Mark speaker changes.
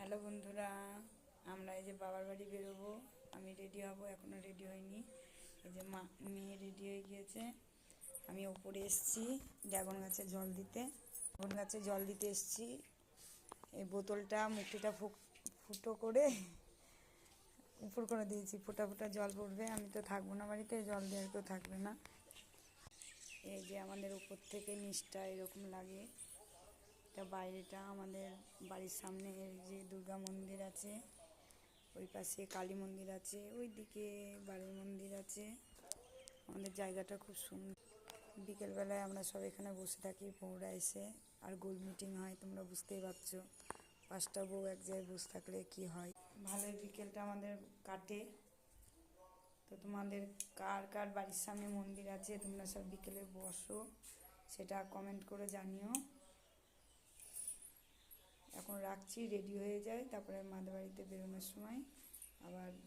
Speaker 1: Hello বন্ধুরা, আমরা এই যে বাবার বাড়ি বেরোবো। আমি রেডি হব, এখনও রেডি হইনি। এই যে মেয়ে রেডি হয়ে গিয়েছে। আমি ওপরে এসেছি ড্রাগন গাছে জল দিতে। ড্রাগন গাছে জল দিতে এসেছি। এই বোতলটা মুখটা ফুটো করে উপর করে দিয়েছি, ফোঁটা ফোঁটা জল পড়বে। আমি তো থাকবো না বাড়িতে, জল দেওয়ার কেউ থাকবে না। এই যে আমাদের উপর থেকে নিচটা এরকম লাগে। এটা বাইরেটা আমাদের বাড়ির সামনে যে দুর্গা মন্দির আছে, ওই পাশে কালী মন্দির আছে, ওই দিকে বাড়ির মন্দির আছে। আমাদের জায়গাটা খুব সুন্দর। বিকেলবেলায় আমরা সব এখানে বসে থাকি, বউরা এসে। আর গোল মিটিং হয়, তোমরা বুঝতেই পারছো। 5টা বউ এক জায়গায় বসে থাকলে কি হয়। ভালোই বিকেলটা আমাদের কাটে। তো তোমাদের কার কার বাড়ির সামনে মন্দির আছে, তোমরা সব বিকেলে বসো, সেটা কমেন্ট করে জানিও। এখন রাখছি, রেডি হয়ে যায়, তারপরে মাদের বাড়িতে বেরোনোর সময় আবার